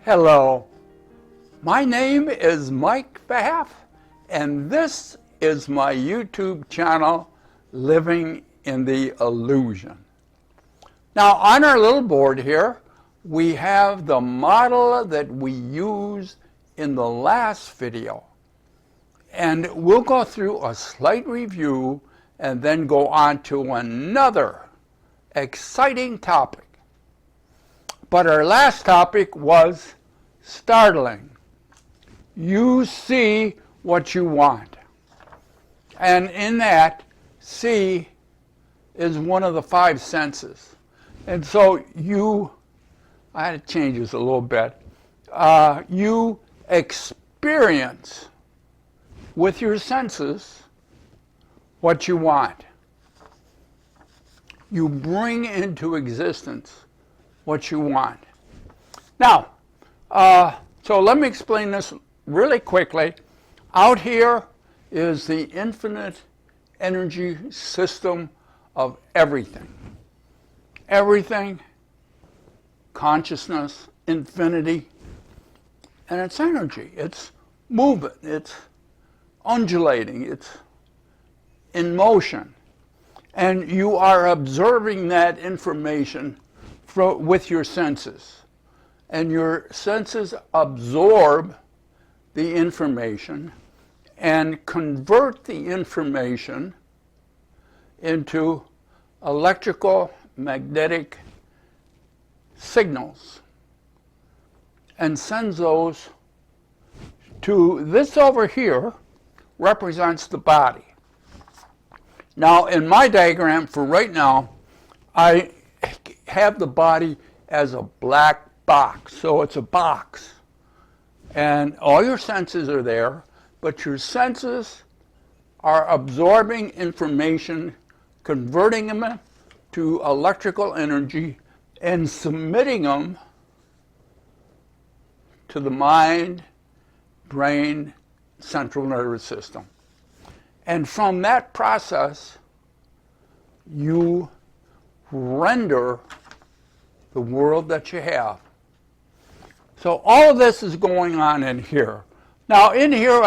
Hello, my name is Mike Pfaff, and this is my YouTube channel, Living in the Illusion. Now, on our little board here, we have the model that we used in the last video. And we'll go through a slight review and then go on to another exciting topic. But our last topic was startling. You see what you want. And in that, see is one of the five senses. And so I had to change this a little bit. You experience with your senses what you want. You bring into existence what you want. Now, so let me explain this really quickly. Out here is the infinite energy system of everything. Everything, consciousness, infinity, and it's energy. It's movement. It's undulating. It's in motion. And you are observing that information with your senses. And your senses absorb the information and convert the information into electrical, magnetic signals and sends those to this over here, represents the body. Now, in my diagram for right now, I have the body as a black box. So it's a box. And all your senses are there, but your senses are absorbing information, converting them to electrical energy, and submitting them to the mind, brain, central nervous system. And from that process, you render the world that you have. So all of this is going on in here. Now in here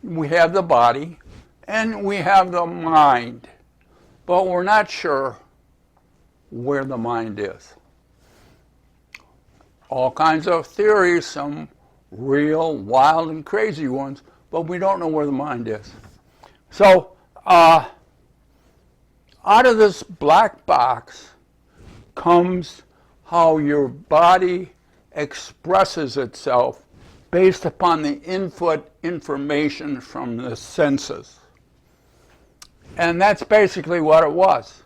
we have the body and we have the mind, but we're not sure where the mind is. All kinds of theories, some real, wild, and crazy ones, but we don't know where the mind is. So out of this black box comes how your body expresses itself based upon the input information from the senses. And that's basically what it was.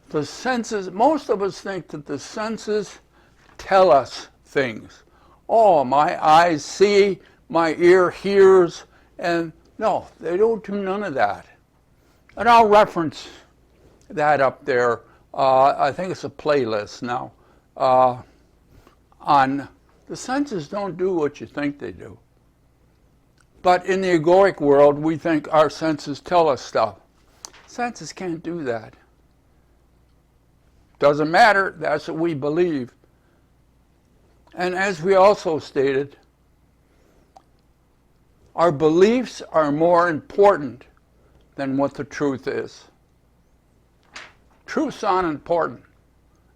The senses, most of us think that the senses tell us things. Oh, my eyes see, my ear hears, and no, they don't do none of that. And I'll reference that up there. I think it's a playlist now. On the senses don't do what you think they do. But in the egoic world, we think our senses tell us stuff. Senses can't do that. Doesn't matter, that's what we believe. And as we also stated, our beliefs are more important than what the truth is. Truth's unimportant.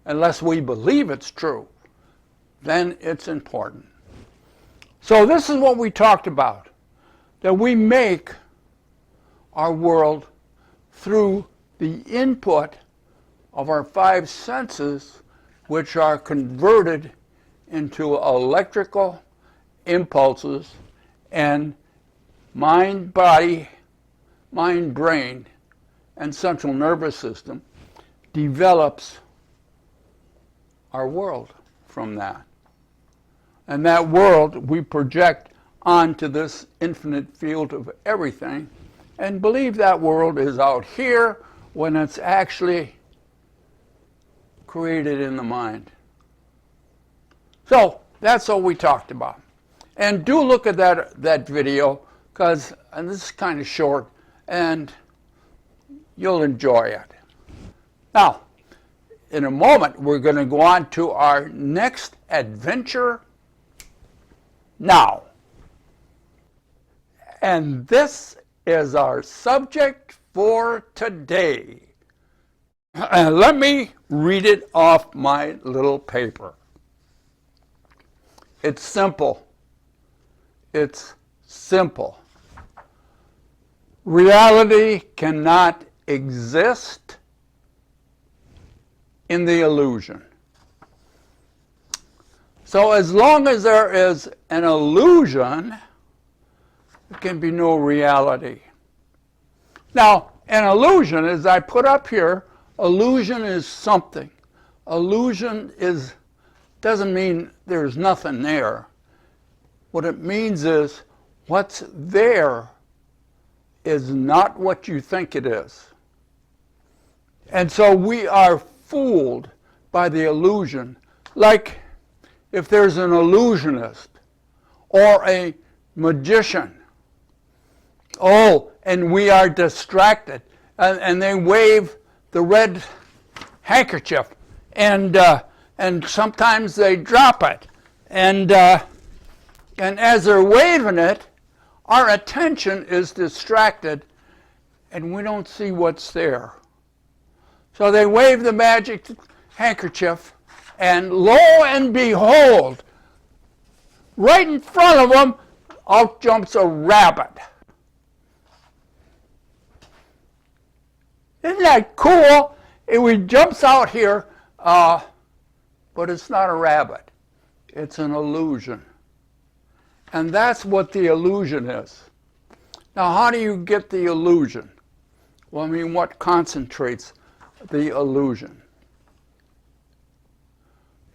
Unless we believe it's true, then it's important. So this is what we talked about, that we make our world through the input of our five senses, which are converted into electrical impulses, and mind, body, mind, brain, and central nervous system develops our world from that. And that world we project onto this infinite field of everything and believe that world is out here when it's actually created in the mind. So that's all we talked about. And do look at that video, because this is kind of short and you'll enjoy it. Now, in a moment, we're going to go on to our next adventure now. And this is our subject for today. Let me read it off my little paper. It's simple. It's simple. Reality cannot exist in the illusion. So as long as there is an illusion, there can be no reality. Now, an illusion, as I put up here, illusion is something. Illusion doesn't mean there's nothing there. What it means is what's there is not what you think it is. And so we are fooled by the illusion. Like if there's an illusionist or a magician, and we are distracted, and they wave the red handkerchief, and sometimes they drop it, and as they're waving it, our attention is distracted, and we don't see what's there. So they wave the magic handkerchief, and lo and behold, right in front of them, out jumps a rabbit. Isn't that cool? It jumps out here, but it's not a rabbit. It's an illusion. And that's what the illusion is. Now, how do you get the illusion? Well, I mean, what concentrates the illusion?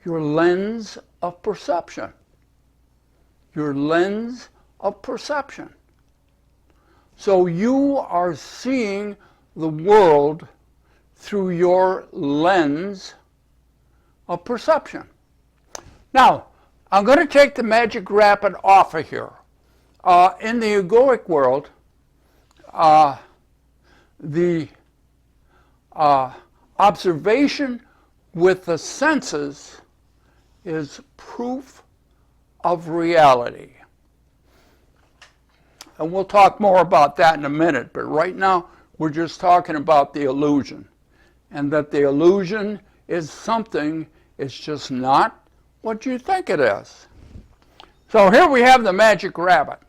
Your lens of perception. Your lens of perception. So you are seeing the world through your lens of perception. Now, I'm going to take the magic rabbit off of here. In the egoic world, the observation with the senses is proof of reality. And we'll talk more about that in a minute, but right now we're just talking about the illusion. And that the illusion is something, it's just not what you think it is. So here we have the magic rabbit.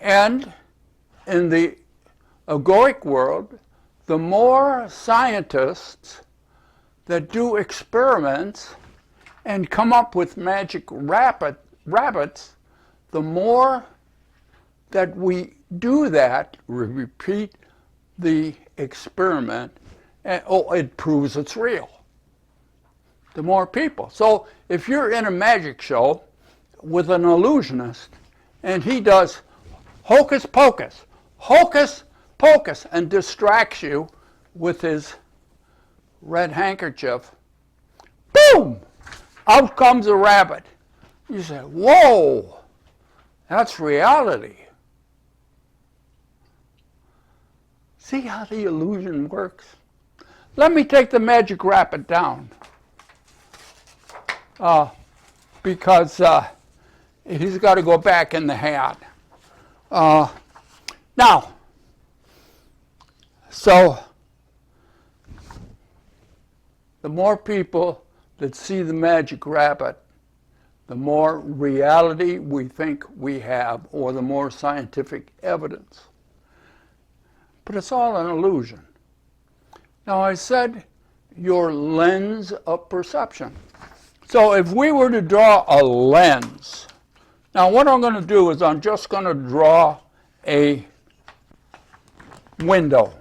And in the egoic world, the more scientists that do experiments and come up with magic rabbits, the more that we do that, we repeat the experiment, and it proves it's real. The more people. So if you're in a magic show with an illusionist and he does hocus pocus, and distracts you with his red handkerchief, boom! Out comes a rabbit. You say, whoa, that's reality. See how the illusion works? Let me take the magic rabbit down. Because he's got to go back in the hat. Now, so the more people that see the magic rabbit, the more reality we think we have, or the more scientific evidence. But it's all an illusion. Now, I said your lens of perception. So if we were to draw a lens, now what I'm going to do is I'm just going to draw a window.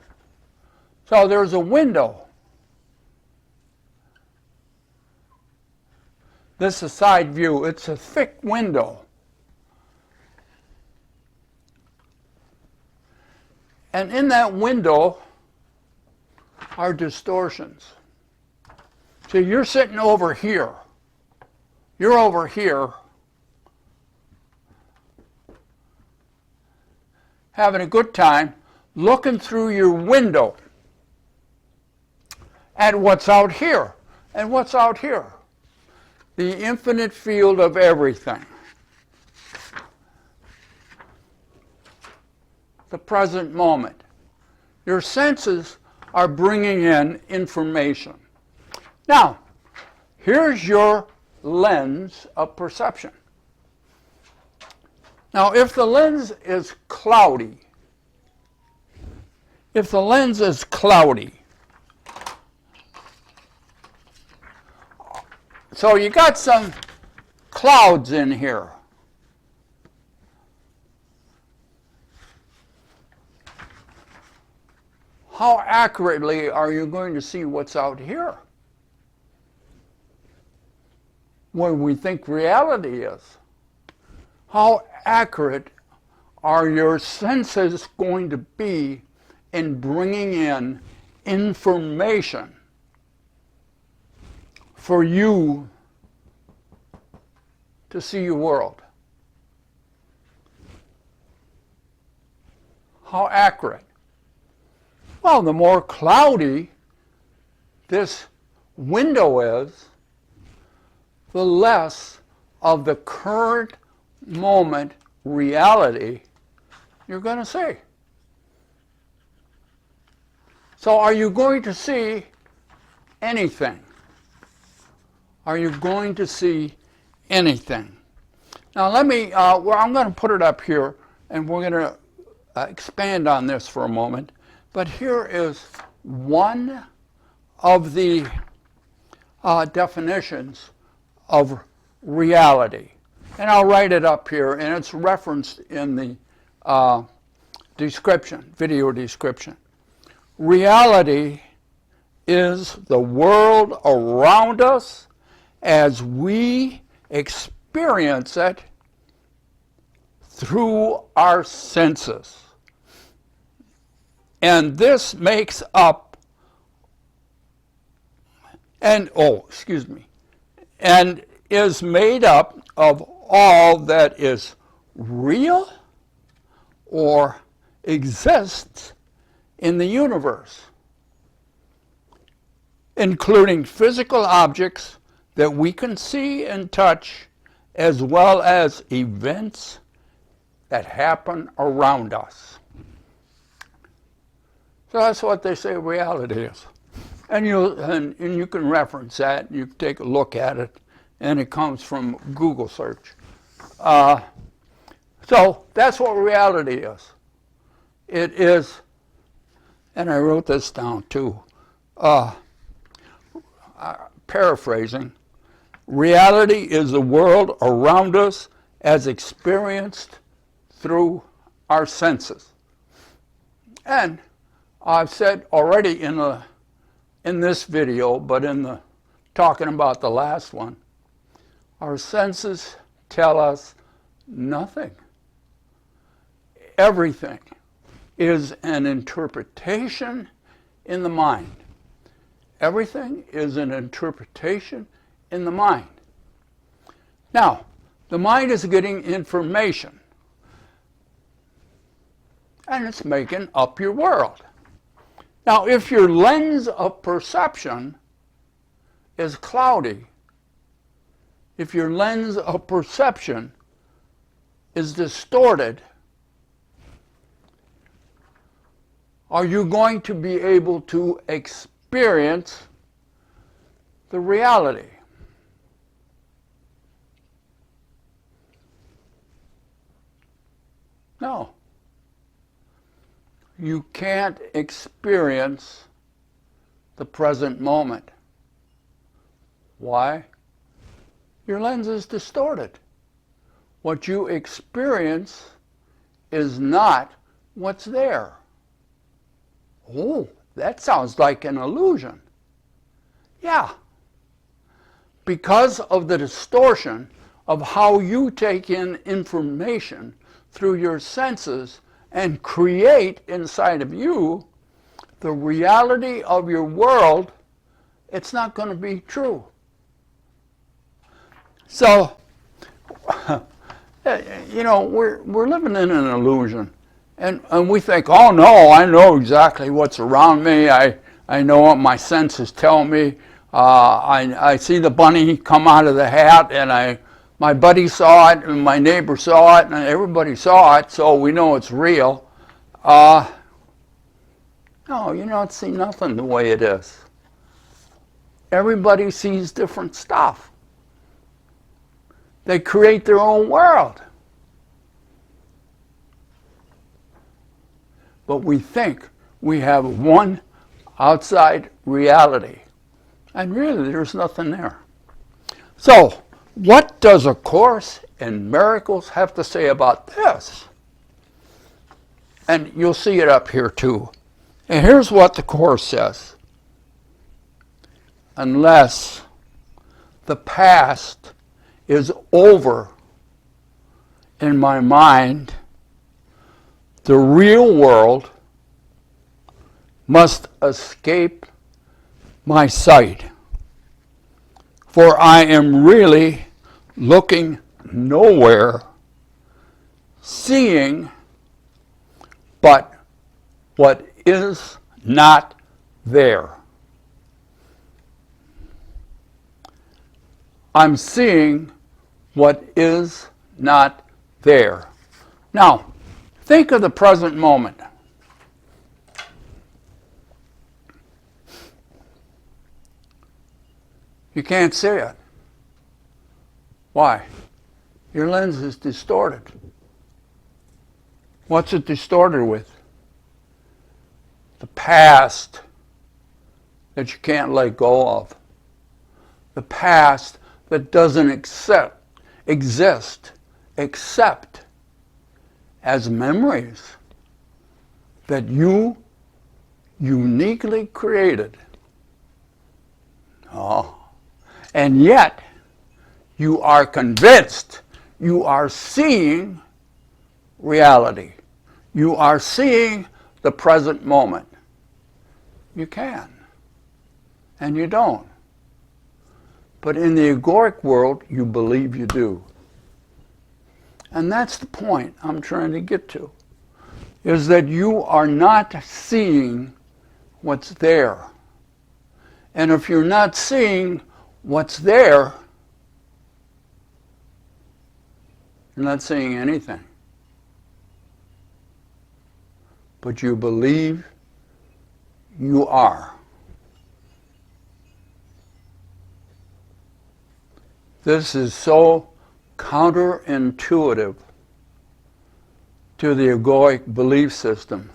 So there's a window. This is a side view. It's a thick window. And in that window are distortions. So you're sitting over here. You're over here having a good time looking through your window at what's out here. And what's out here? The infinite field of everything. The present moment. Your senses are bringing in information. Now, here's your lens of perception. Now, if the lens is cloudy, so you got some clouds in here. How accurately are you going to see what's out here? What we think reality is. How accurate are your senses going to be in bringing in information for you to see your world? How accurate? Well, the more cloudy this window is, the less of the current moment reality you're going to see. So are you going to see anything? Are you going to see anything? Now let me, I'm going to put it up here, and we're going to expand on this for a moment. But here is one of the definitions of reality. And I'll write it up here, and it's referenced in the description, video description. Reality is the world around us as we experience it through our senses. And this makes up, and is made up of all that is real or exists in the universe, including physical objects that we can see and touch, as well as events that happen around us. So that's what they say reality is. And you can reference that, you can take a look at it, and it comes from Google search. So that's what reality is. It is, and I wrote this down too, paraphrasing, reality is the world around us as experienced through our senses. And I've said already in this video, but in the talking about the last one, our senses tell us nothing. Everything is an interpretation in the mind. Everything is an interpretation in the mind. Now, the mind is getting information, and it's making up your world. Now, if your lens of perception is cloudy, if your lens of perception is distorted, are you going to be able to experience the reality? No. You can't experience the present moment. Why? Your lens is distorted. What you experience is not what's there. Oh, that sounds like an illusion. Yeah. Because of the distortion of how you take in information through your senses and create inside of you the reality of your world, it's not going to be true. So, we're living in an illusion. And we think, oh no, I know exactly what's around me. I know what my senses tell me. I see the bunny come out of the hat, and my buddy saw it, and my neighbor saw it, and everybody saw it, so we know it's real. No, you don't see nothing the way it is. Everybody sees different stuff. They create their own world. But we think we have one outside reality. And really, there's nothing there. So, what does A Course in Miracles have to say about this? And you'll see it up here too. And here's what the Course says. Unless the past is over in my mind, the real world must escape my sight. For I am really looking nowhere, seeing but what is not there. I'm seeing what is not there. Now, think of the present moment. You can't see it. Why? Your lens is distorted. What's it distorted with? The past that you can't let go of. The past that doesn't exist except as memories that you uniquely created. Oh. And yet, you are convinced you are seeing reality. You are seeing the present moment. You can. And you don't. But in the egoic world, you believe you do. And that's the point I'm trying to get to, is that you are not seeing what's there. And if you're not seeing what's there, you're not seeing anything. But you believe you are. This is so counterintuitive to the egoic belief system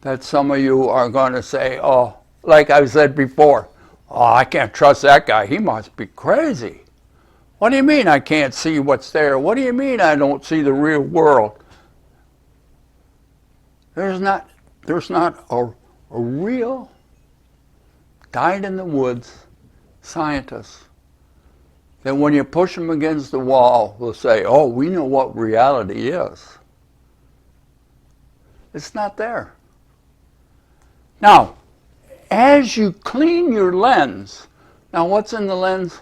that some of you are going to say, oh, like I said before, oh, I can't trust that guy. He must be crazy. What do you mean I can't see what's there? What do you mean I don't see the real world? There's not a real dyed-in-the-woods scientist that when you push them against the wall will say, oh, we know what reality is. It's not there. Now, as you clean your lens, now what's in the lens?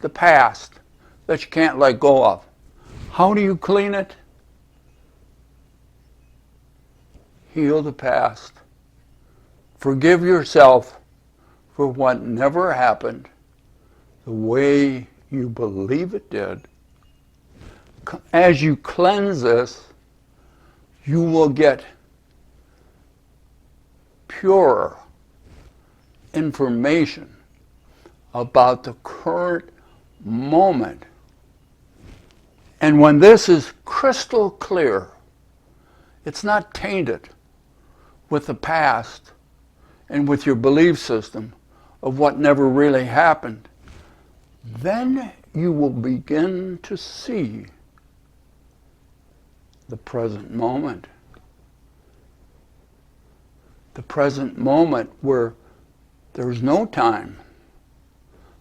The past that you can't let go of. How do you clean it? Heal the past. Forgive yourself for what never happened the way you believe it did. As you cleanse this, you will get purer information about the current moment. And when this is crystal clear, it's not tainted with the past and with your belief system of what never really happened, then you will begin to see the present moment. The present moment where there's no time.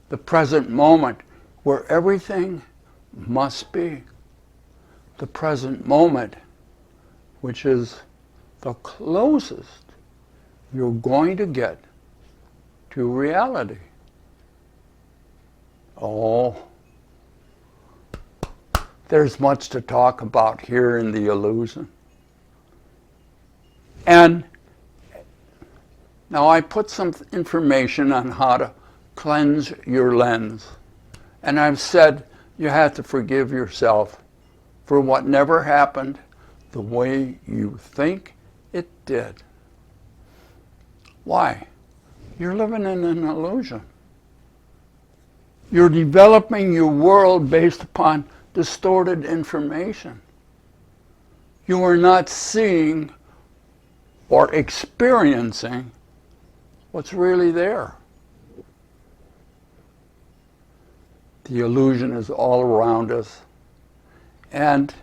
The present moment where everything must be. The present moment, which is the closest you're going to get to reality. Oh, there's much to talk about here in the illusion. And now I put some information on how to cleanse your lens. And I've said you have to forgive yourself for what never happened the way you think it did. Why? You're living in an illusion. You're developing your world based upon distorted information. You are not seeing or experiencing what's really there. The illusion is all around us, and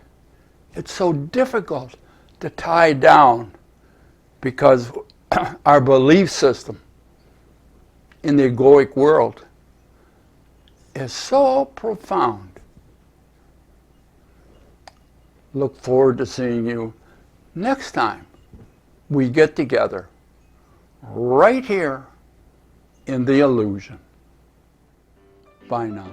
it's so difficult to tie down because our belief system in the egoic world is so profound. Look forward to seeing you next time we get together right here in the illusion. Bye now.